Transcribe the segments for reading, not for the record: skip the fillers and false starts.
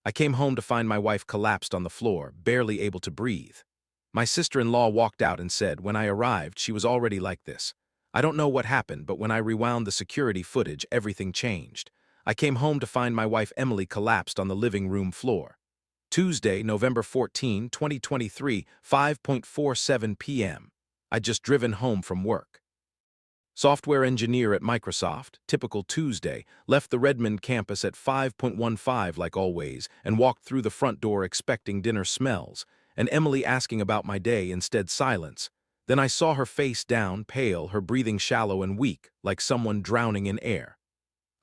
I came home to find my wife collapsed on the floor, barely able to breathe. My sister-in-law walked out and said when I arrived she was already like this. I don't know what happened, but when I rewound the security footage, everything changed. I came home to find my wife Emily collapsed on the living room floor. Tuesday, November 14, 2023, 5:47 p.m. I'd just driven home from work. Software engineer at Microsoft, typical Tuesday, left the Redmond campus at 5:15 like always and walked through the front door expecting dinner smells, and Emily asking about my day, instead silence. Then I saw her face down, pale, her breathing shallow and weak, like someone drowning in air.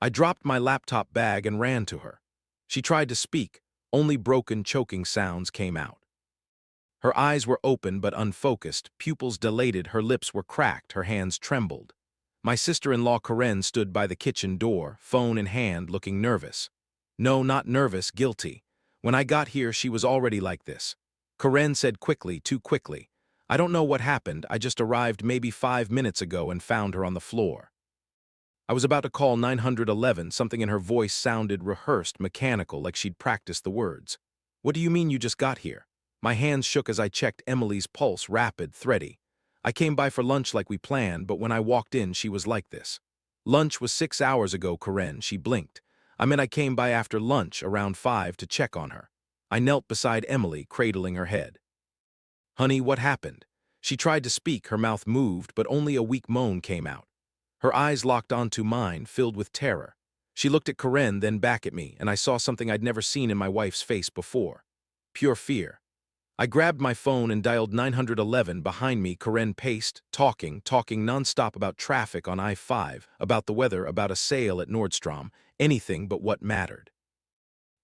I dropped my laptop bag and ran to her. She tried to speak, only broken, choking sounds came out. Her eyes were open but unfocused, pupils dilated, her lips were cracked, her hands trembled. My sister-in-law Karen stood by the kitchen door, phone in hand, looking nervous. No, not nervous, guilty. When I got here, she was already like this. Karen said quickly, too quickly. I don't know what happened, I just arrived maybe 5 minutes ago and found her on the floor. I was about to call 911, something in her voice sounded rehearsed, mechanical, like she'd practiced the words. What do you mean you just got here? My hands shook as I checked Emily's pulse, rapid, thready. I came by for lunch like we planned, but when I walked in, she was like this. Lunch was 6 hours ago, Karen, she blinked. I meant I came by after lunch, around 5, to check on her. I knelt beside Emily, cradling her head. Honey, what happened? She tried to speak, her mouth moved, but only a weak moan came out. Her eyes locked onto mine, filled with terror. She looked at Karen, then back at me, and I saw something I'd never seen in my wife's face before. Pure fear. I grabbed my phone and dialed 911. Behind me, Karen paced, talking nonstop about traffic on I-5, about the weather, about a sale at Nordstrom, anything but what mattered.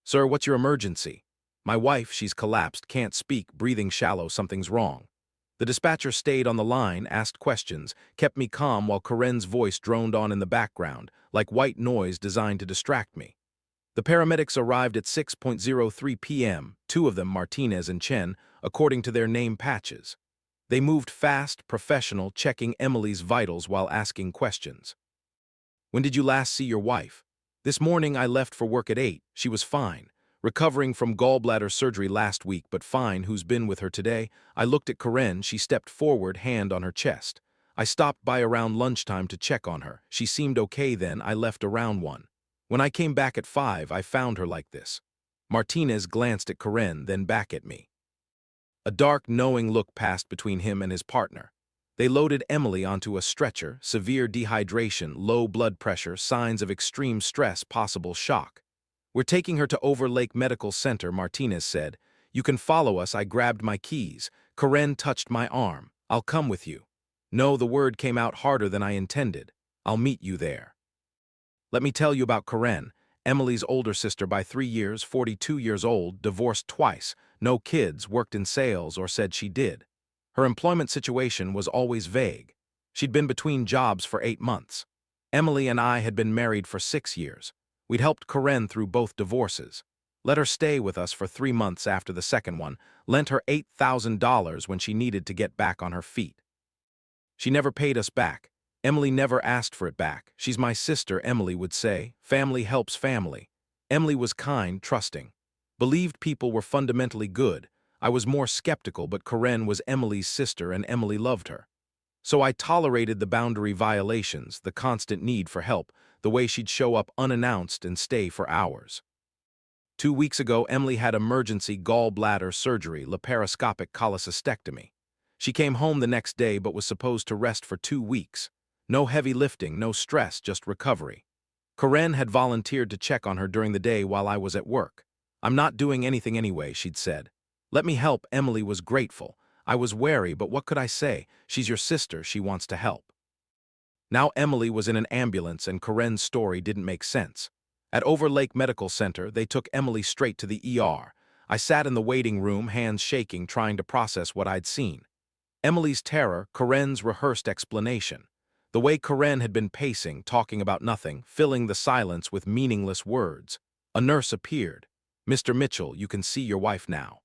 Sir, what's your emergency? My wife, she's collapsed, can't speak, breathing shallow, something's wrong. The dispatcher stayed on the line, asked questions, kept me calm while Karen's voice droned on in the background, like white noise designed to distract me. The paramedics arrived at 6:03 p.m., two of them, Martinez and Chen, according to their name patches. They moved fast, professional, checking Emily's vitals while asking questions. When did you last see your wife? This morning I left for work at 8, she was fine. Recovering from gallbladder surgery last week, but fine. Who's been with her today? I looked at Karen, she stepped forward, hand on her chest. I stopped by around lunchtime to check on her. She seemed okay then, I left around 1. When I came back at 5, I found her like this. Martinez glanced at Karen, then back at me. A dark, knowing look passed between him and his partner. They loaded Emily onto a stretcher, severe dehydration, low blood pressure, signs of extreme stress, possible shock. We're taking her to Overlake Medical Center, Martinez said. You can follow us. I grabbed my keys. Karen touched my arm. I'll come with you. No, the word came out harder than I intended. I'll meet you there. Let me tell you about Karen, Emily's older sister by 3 years, 42 years old, divorced twice, no kids, worked in sales or said she did. Her employment situation was always vague. She'd been between jobs for 8 months. Emily and I had been married for 6 years. We'd helped Karen through both divorces. Let her stay with us for 3 months after the second one, lent her $8,000 when she needed to get back on her feet. She never paid us back. Emily never asked for it back. She's my sister, Emily would say. Family helps family. Emily was kind, trusting. Believed people were fundamentally good. I was more skeptical, but Karen was Emily's sister and Emily loved her. So I tolerated the boundary violations, the constant need for help, the way she'd show up unannounced and stay for hours. 2 weeks ago, Emily had emergency gallbladder surgery, laparoscopic cholecystectomy. She came home the next day but was supposed to rest for 2 weeks. No heavy lifting, no stress, just recovery. Karen had volunteered to check on her during the day while I was at work. I'm not doing anything anyway, she'd said. Let me help. Emily was grateful. I was wary, but what could I say? She's your sister, she wants to help. Now Emily was in an ambulance and Karen's story didn't make sense. At Overlake Medical Center, they took Emily straight to the ER. I sat in the waiting room, hands shaking, trying to process what I'd seen. Emily's terror, Karen's rehearsed explanation. The way Karen had been pacing, talking about nothing, filling the silence with meaningless words. A nurse appeared. Mr. Mitchell, you can see your wife now.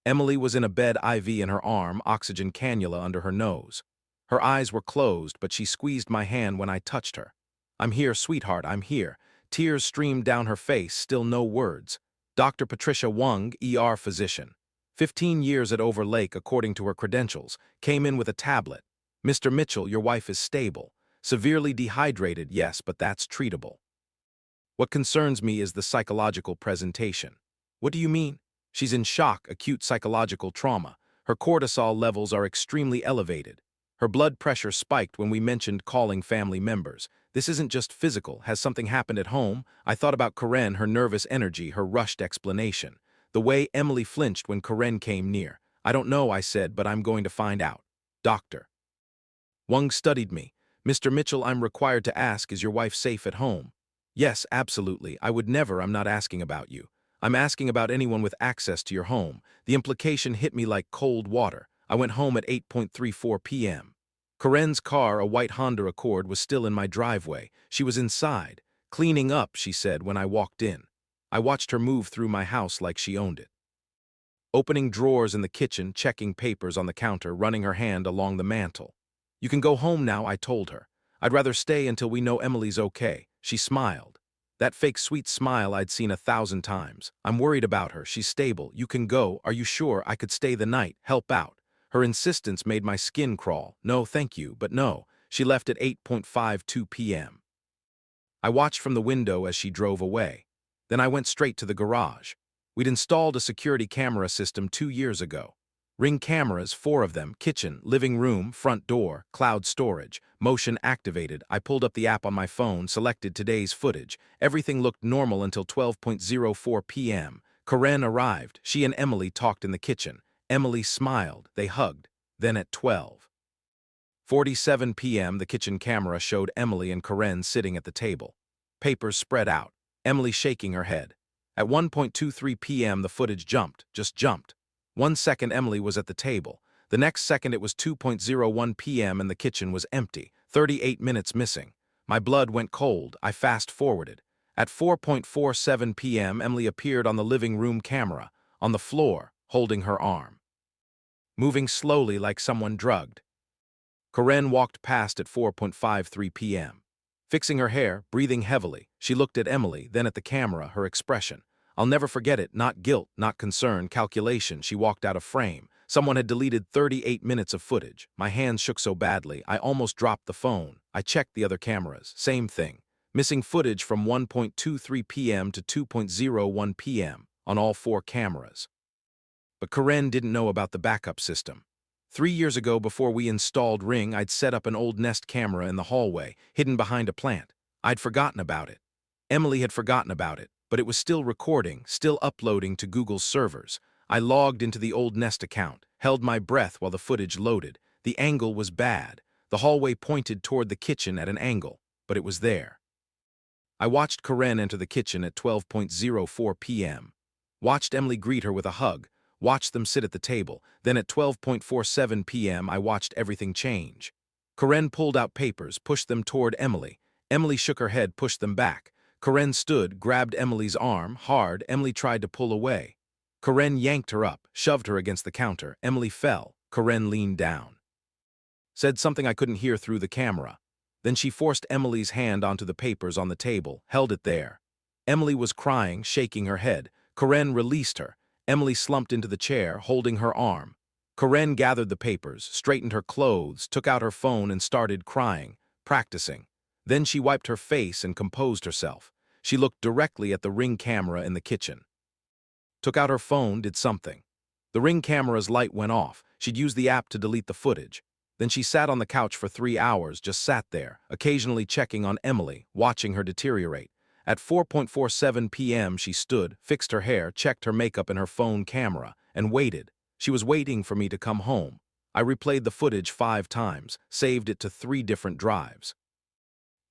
Emily was in a bed, IV in her arm, oxygen cannula under her nose. Her eyes were closed, but she squeezed my hand when I touched her. I'm here, sweetheart, I'm here. Tears streamed down her face, still no words. Dr. Patricia Wong, ER physician. 15 years at Overlake according to her credentials, came in with a tablet. Mr. Mitchell, your wife is stable. Severely dehydrated, yes, but that's treatable. What concerns me is the psychological presentation. What do you mean? She's in shock, acute psychological trauma. Her cortisol levels are extremely elevated. Her blood pressure spiked when we mentioned calling family members. This isn't just physical. Has something happened at home? I thought about Karen, her nervous energy, her rushed explanation. The way Emily flinched when Karen came near. I don't know, I said, but I'm going to find out. Doctor. Wong studied me. Mr. Mitchell, I'm required to ask, is your wife safe at home? Yes, absolutely. I would never. I'm not asking about you. I'm asking about anyone with access to your home. The implication hit me like cold water. I went home at 8:34 p.m. Karen's car, a white Honda Accord, was still in my driveway. She was inside. Cleaning up, she said when I walked in. I watched her move through my house like she owned it. Opening drawers in the kitchen, checking papers on the counter, running her hand along the mantel. You can go home now, I told her. I'd rather stay until we know Emily's okay. She smiled. That fake sweet smile I'd seen 1,000 times. I'm worried about her. She's stable. You can go. Are you sure? I could stay the night. Help out. Her insistence made my skin crawl. No, thank you, but no. She left at 8:52 p.m. I watched from the window as she drove away. Then I went straight to the garage. We'd installed a security camera system 2 years ago. Ring cameras, 4 of them, kitchen, living room, front door, cloud storage, motion activated. I pulled up the app on my phone, selected today's footage. Everything looked normal until 12:04 p.m. Karen arrived. She and Emily talked in the kitchen. Emily smiled. They hugged. Then at 12:47 p.m., the kitchen camera showed Emily and Karen sitting at the table. Papers spread out. Emily shaking her head. At 1:23 p.m., the footage jumped, just jumped. 1 second Emily was at the table. The next second it was 2:01 p.m. and the kitchen was empty, 38 minutes missing. My blood went cold. I fast-forwarded. At 4:47 p.m. Emily appeared on the living room camera, on the floor, holding her arm. Moving slowly like someone drugged. Karen walked past at 4:53 p.m. Fixing her hair, breathing heavily, she looked at Emily, then at the camera, her expression. I'll never forget it, not guilt, not concern, calculation. She walked out of frame. Someone had deleted 38 minutes of footage. My hands shook so badly, I almost dropped the phone. I checked the other cameras. Same thing. Missing footage from 1:23 p.m. to 2:01 p.m. on all 4 cameras. But Karen didn't know about the backup system. 3 years ago, before we installed Ring, I'd set up an old Nest camera in the hallway, hidden behind a plant. I'd forgotten about it. Emily had forgotten about it. But it was still recording, still uploading to Google's servers. I logged into the old Nest account, held my breath while the footage loaded. The angle was bad. The hallway pointed toward the kitchen at an angle, but it was there. I watched Karen enter the kitchen at 12:04 p.m. Watched Emily greet her with a hug. Watched them sit at the table. Then at 12:47 p.m. I watched everything change. Karen pulled out papers, pushed them toward Emily. Emily shook her head, pushed them back. Karen stood, grabbed Emily's arm, hard. Emily tried to pull away. Karen yanked her up, shoved her against the counter. Emily fell. Karen leaned down. Said something I couldn't hear through the camera. Then she forced Emily's hand onto the papers on the table, held it there. Emily was crying, shaking her head. Karen released her. Emily slumped into the chair, holding her arm. Karen gathered the papers, straightened her clothes, took out her phone and started crying, practicing. Then she wiped her face and composed herself. She looked directly at the Ring camera in the kitchen. Took out her phone, did something. The Ring camera's light went off. She'd used the app to delete the footage. Then she sat on the couch for 3 hours, just sat there, occasionally checking on Emily, watching her deteriorate. At 4:47 p.m. she stood, fixed her hair, checked her makeup in her phone camera, and waited. She was waiting for me to come home. I replayed the footage 5 times, saved it to 3 different drives.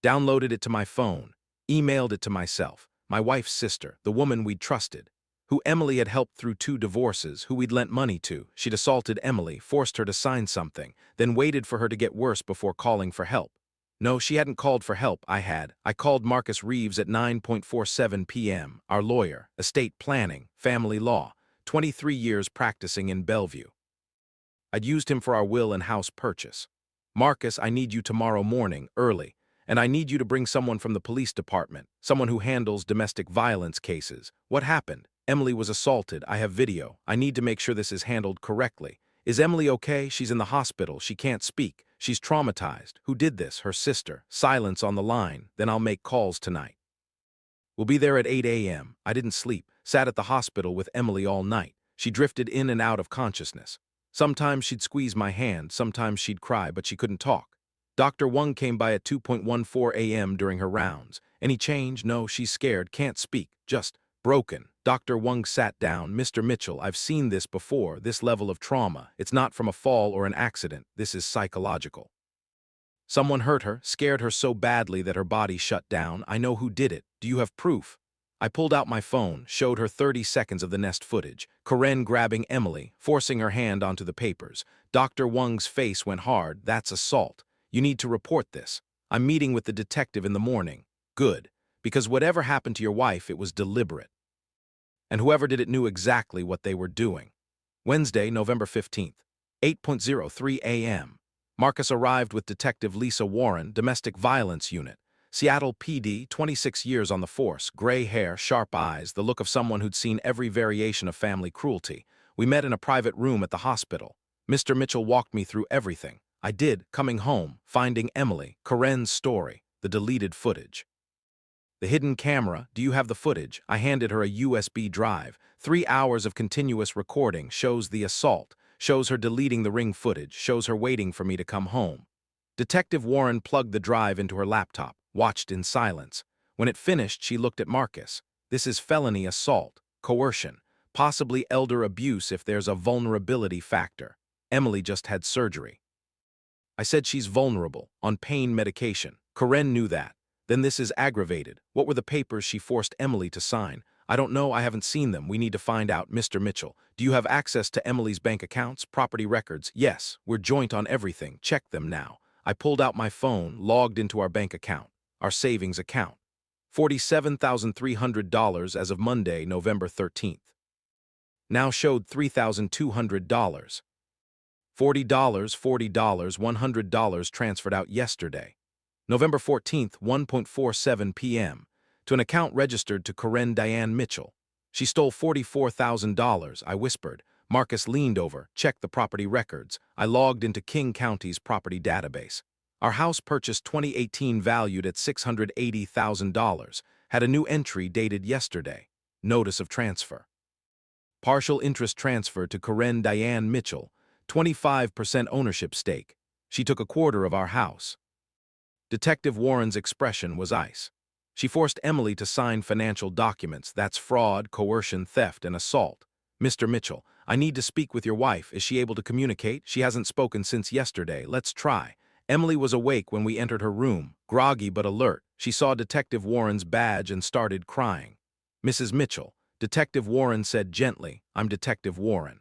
Downloaded it to my phone. Emailed it to myself, my wife's sister, the woman we'd trusted, who Emily had helped through 2 divorces, who we'd lent money to. She'd assaulted Emily, forced her to sign something, then waited for her to get worse before calling for help. No, she hadn't called for help, I had. I called Marcus Reeves at 9:47 p.m., our lawyer, estate planning, family law, 23 years practicing in Bellevue. I'd used him for our will and house purchase. Marcus, I need you tomorrow morning, early. And I need you to bring someone from the police department, someone who handles domestic violence cases. What happened? Emily was assaulted. I have video. I need to make sure this is handled correctly. Is Emily okay? She's in the hospital. She can't speak. She's traumatized. Who did this? Her sister. Silence on the line. Then I'll make calls tonight. We'll be there at 8 a.m. I didn't sleep. Sat at the hospital with Emily all night. She drifted in and out of consciousness. Sometimes she'd squeeze my hand, sometimes she'd cry, but she couldn't talk. Dr. Wang came by at 2:14 a.m. during her rounds. Any change? No, she's scared, can't speak, just broken. Dr. Wang sat down. Mr. Mitchell, I've seen this before, this level of trauma. It's not from a fall or an accident. This is psychological. Someone hurt her, scared her so badly that her body shut down. I know who did it. Do you have proof? I pulled out my phone, showed her 30 seconds of the nest footage. Karen grabbing Emily, forcing her hand onto the papers. Dr. Wang's face went hard. That's assault. You need to report this. I'm meeting with the detective in the morning. Good. Because whatever happened to your wife, it was deliberate. And whoever did it knew exactly what they were doing. Wednesday, November 15th, 8:03 a.m. Marcus arrived with Detective Lisa Warren, Domestic Violence Unit. Seattle PD, 26 years on the force, gray hair, sharp eyes, the look of someone who'd seen every variation of family cruelty. We met in a private room at the hospital. Mr. Mitchell walked me through everything. I did, coming home, finding Emily, Karen's story, the deleted footage. The hidden camera, do you have the footage? I handed her a USB drive. 3 hours of continuous recording shows the assault, shows her deleting the ring footage, shows her waiting for me to come home. Detective Warren plugged the drive into her laptop, watched in silence. When it finished, she looked at Marcus. This is felony assault, coercion, possibly elder abuse if there's a vulnerability factor. Emily just had surgery. I said she's vulnerable, on pain medication. Karen knew that. Then this is aggravated. What were the papers she forced Emily to sign? I don't know, I haven't seen them. We need to find out. Mr. Mitchell, do you have access to Emily's bank accounts, property records? Yes, we're joint on everything. Check them now. I pulled out my phone, logged into our bank account, our savings account. $47,300 as of Monday, November 13th. Now showed $3,200. $40, $100 transferred out yesterday. November 14th, 1:47 p.m. to an account registered to Karen Diane Mitchell. She stole $44,000, I whispered. Marcus leaned over, checked the property records. I logged into King County's property database. Our house purchased 2018 valued at $680,000, had a new entry dated yesterday. Notice of transfer. Partial interest transfer to Karen Diane Mitchell, 25% ownership stake. She took a quarter of our house. Detective Warren's expression was ice. She forced Emily to sign financial documents. That's fraud, coercion, theft, and assault. Mr. Mitchell, I need to speak with your wife. Is she able to communicate? She hasn't spoken since yesterday. Let's try. Emily was awake when we entered her room, groggy but alert. She saw Detective Warren's badge and started crying. Mrs. Mitchell, Detective Warren said gently, I'm Detective Warren.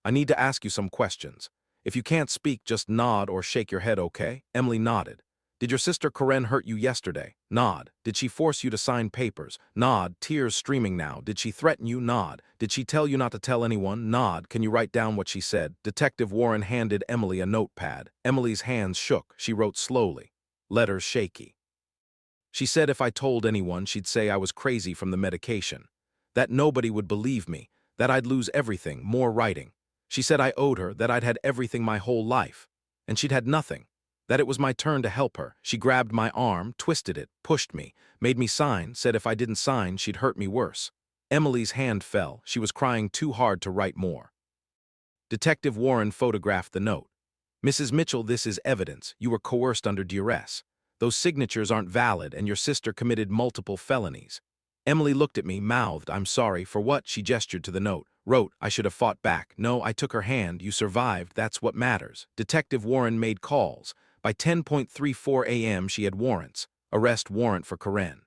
I need to ask you some questions. If you can't speak, just nod or shake your head, okay? Emily nodded. Did your sister Karen hurt you yesterday? Nod. Did she force you to sign papers? Nod. Tears streaming now. Did she threaten you? Nod. Did she tell you not to tell anyone? Nod. Can you write down what she said? Detective Warren handed Emily a notepad. Emily's hands shook. She wrote slowly. Letters shaky. She said if I told anyone, she'd say I was crazy from the medication. That nobody would believe me. That I'd lose everything. More writing. She said I owed her, that I'd had everything my whole life. And she'd had nothing. That it was my turn to help her. She grabbed my arm, twisted it, pushed me, made me sign, said if I didn't sign, she'd hurt me worse. Emily's hand fell. She was crying too hard to write more. Detective Warren photographed the note. Mrs. Mitchell, this is evidence. You were coerced under duress. Those signatures aren't valid, and your sister committed multiple felonies. Emily looked at me, mouthed, I'm sorry. For what? She gestured to the note. Wrote, I should have fought back. No, I took her hand. You survived. That's what matters. Detective Warren made calls. By 10:34 a.m. she had warrants. Arrest warrant for Karen.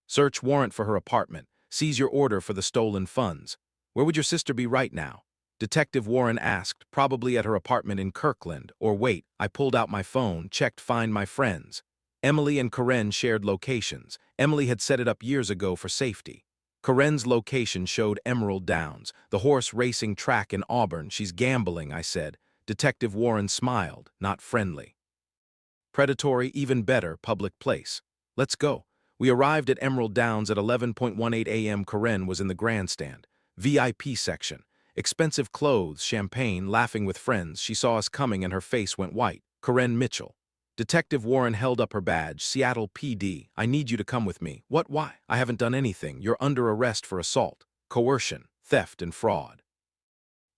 Search warrant for her apartment. Seize your order for the stolen funds. Where would your sister be right now? Detective Warren asked, probably at her apartment in Kirkland. Or wait, I pulled out my phone, checked Find My Friends. Emily and Karen shared locations. Emily had set it up years ago for safety. Karen's location showed Emerald Downs, the horse racing track in Auburn. She's gambling, I said. Detective Warren smiled, not friendly. Predatory, even better, public place. Let's go. We arrived at Emerald Downs at 11:18 a.m. Karen was in the grandstand, VIP section. Expensive clothes, champagne, laughing with friends. She saw us coming and her face went white. Karen Mitchell. Detective Warren held up her badge. Seattle PD. I need you to come with me. What? Why? I haven't done anything. You're under arrest for assault, coercion, theft, and fraud.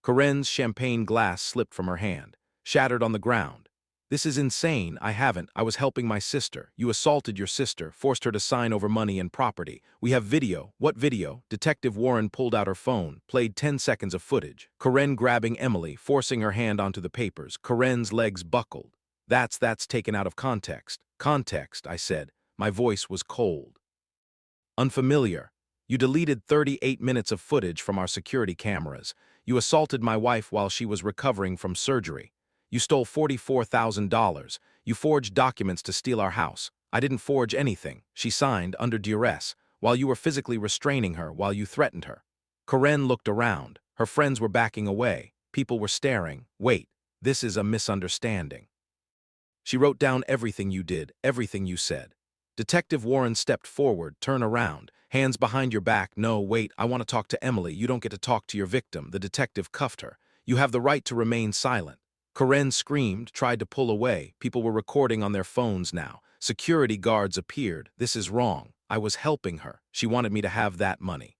Karen's champagne glass slipped from her hand, shattered on the ground. This is insane. I haven't. I was helping my sister. You assaulted your sister, forced her to sign over money and property. We have video. What video? Detective Warren pulled out her phone, played 10 seconds of footage. Karen grabbing Emily, forcing her hand onto the papers. Karen's legs buckled. That's taken out of context. Context, I said. My voice was cold. Unfamiliar. You deleted 38 minutes of footage from our security cameras. You assaulted my wife while she was recovering from surgery. You stole $44,000. You forged documents to steal our house. I didn't forge anything. She signed under duress, while you were physically restraining her, while you threatened her. Karen looked around. Her friends were backing away. People were staring. Wait, this is a misunderstanding. She wrote down everything you did, everything you said. Detective Warren stepped forward, turn around, hands behind your back. No, wait, I want to talk to Emily. You don't get to talk to your victim. The detective cuffed her. You have the right to remain silent. Karen screamed, tried to pull away. People were recording on their phones now. Security guards appeared. This is wrong. I was helping her. She wanted me to have that money.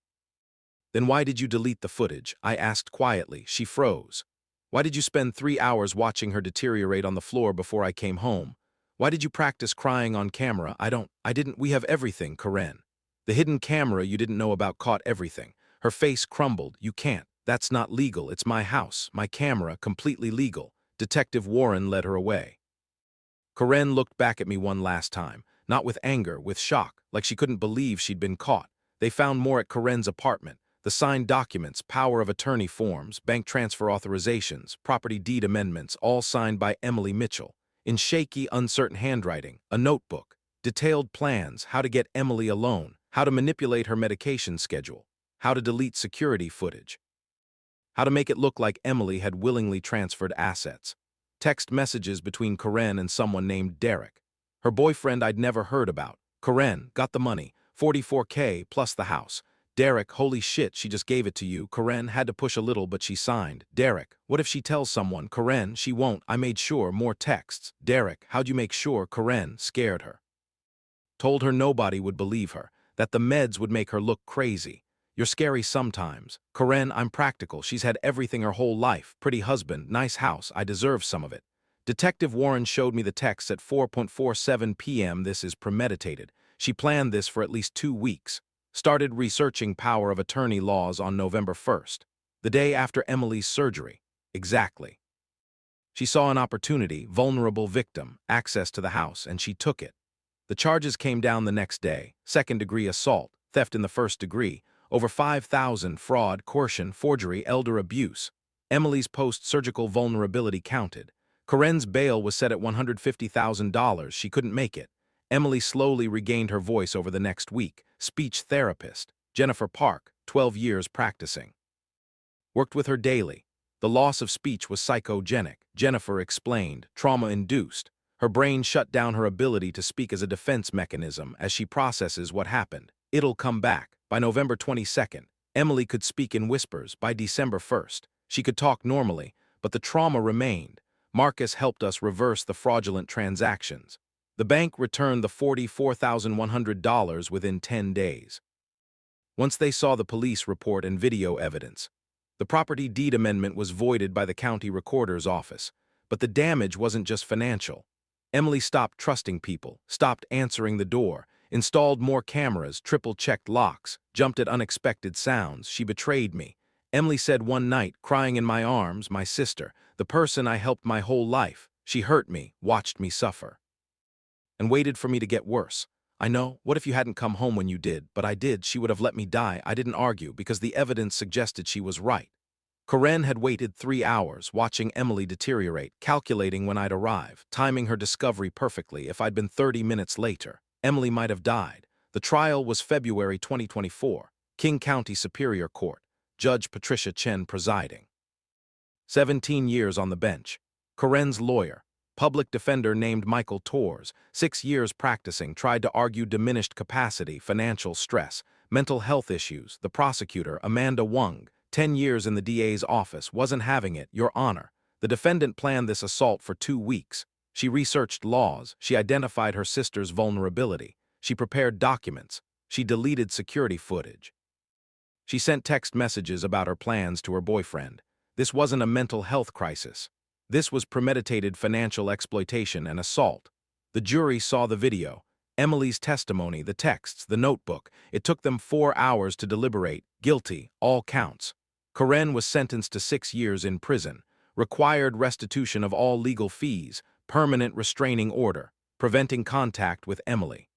Then why did you delete the footage? I asked quietly. She froze. Why did you spend 3 hours watching her deteriorate on the floor before I came home? Why did you practice crying on camera? I didn't. We have everything, Karen. The hidden camera you didn't know about caught everything. Her face crumbled. You can't. That's not legal. It's my house. My camera, completely legal. Detective Warren led her away. Karen looked back at me one last time, not with anger, with shock, like she couldn't believe she'd been caught. They found more at Karen's apartment. The signed documents, power of attorney forms, bank transfer authorizations, property deed amendments, all signed by Emily Mitchell. In shaky, uncertain handwriting, a notebook, detailed plans, how to get Emily alone, how to manipulate her medication schedule, how to delete security footage, how to make it look like Emily had willingly transferred assets. Text messages between Karen and someone named Derek. Her boyfriend I'd never heard about. Karen got the money, $44K plus the house. Derek, holy shit, she just gave it to you. Karen had to push a little, but she signed. Derek, what if she tells someone? Karen, she won't. I made sure. More texts. Derek, how'd you make sure? Karen, scared her. Told her nobody would believe her, that the meds would make her look crazy. You're scary sometimes. Karen, I'm practical. She's had everything her whole life. Pretty husband, nice house. I deserve some of it. Detective Warren showed me the texts at 4:47 p.m. This is premeditated. She planned this for at least 2 weeks. Started researching power of attorney laws on November 1st, the day after Emily's surgery. Exactly. She saw an opportunity, vulnerable victim, access to the house, and she took it. The charges came down the next day. Second-degree assault, theft in the first degree, over 5,000, fraud, coercion, forgery, elder abuse. Emily's post-surgical vulnerability counted. Karen's bail was set at $150,000. She couldn't make it. Emily slowly regained her voice over the next week. Speech therapist, Jennifer Park, 12 years practicing. Worked with her daily. The loss of speech was psychogenic. Jennifer explained, trauma-induced. Her brain shut down her ability to speak as a defense mechanism as she processes what happened. It'll come back. By November 22nd, Emily could speak in whispers. By December 1st, she could talk normally, but the trauma remained. Marcus helped us reverse the fraudulent transactions. The bank returned the $44,100 within 10 days. Once they saw the police report and video evidence, the property deed amendment was voided by the county recorder's office. But the damage wasn't just financial. Emily stopped trusting people, stopped answering the door, installed more cameras, triple-checked locks, jumped at unexpected sounds. She betrayed me. Emily said one night, crying in my arms, my sister, the person I helped my whole life. She hurt me, watched me suffer, and waited for me to get worse. I know, what if you hadn't come home when you did? But I did. She would have let me die. I didn't argue because the evidence suggested she was right. Karen had waited 3 hours, watching Emily deteriorate, calculating when I'd arrive, timing her discovery perfectly. If I'd been 30 minutes later, Emily might have died. The trial was February 2024, King County Superior Court, Judge Patricia Chen presiding. 17 years on the bench. Karen's lawyer, Public defender named Michael Torres, 6 years practicing, tried to argue diminished capacity, financial stress, mental health issues. The prosecutor, Amanda Wung, 10 years in the DA's office, wasn't having it, Your Honor. The defendant planned this assault for 2 weeks. She researched laws, she identified her sister's vulnerability, she prepared documents, she deleted security footage. She sent text messages about her plans to her boyfriend. This wasn't a mental health crisis. This was premeditated financial exploitation and assault. The jury saw the video, Emily's testimony, the texts, the notebook. It took them 4 hours to deliberate. Guilty, all counts. Karen was sentenced to 6 years in prison, required restitution of all legal fees, permanent restraining order, preventing contact with Emily.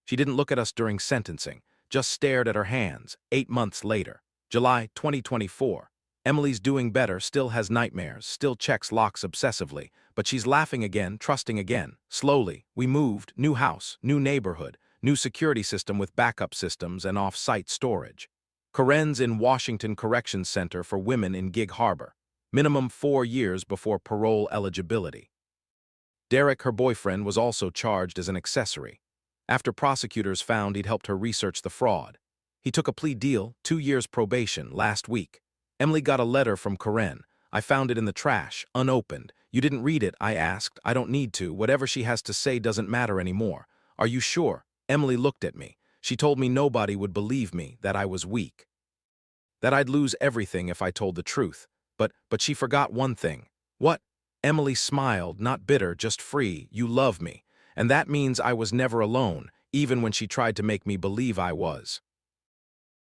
She didn't look at us during sentencing, just stared at her hands. 8 months later, July 2024. Emily's doing better, still has nightmares, still checks locks obsessively, but she's laughing again, trusting again. Slowly, we moved, new house, new neighborhood, new security system with backup systems and off-site storage. Karen's in Washington Corrections Center for Women in Gig Harbor. Minimum 4 years before parole eligibility. Derek, her boyfriend, was also charged as an accessory, after prosecutors found he'd helped her research the fraud. He took a plea deal, 2 years probation, last week. Emily got a letter from Karen. I found it in the trash, unopened. You didn't read it, I asked. I don't need to. Whatever she has to say doesn't matter anymore. Are you sure? Emily looked at me. She told me nobody would believe me, that I was weak, that I'd lose everything if I told the truth. But she forgot one thing. What? Emily smiled, not bitter, just free. You love me. And that means I was never alone, even when she tried to make me believe I was.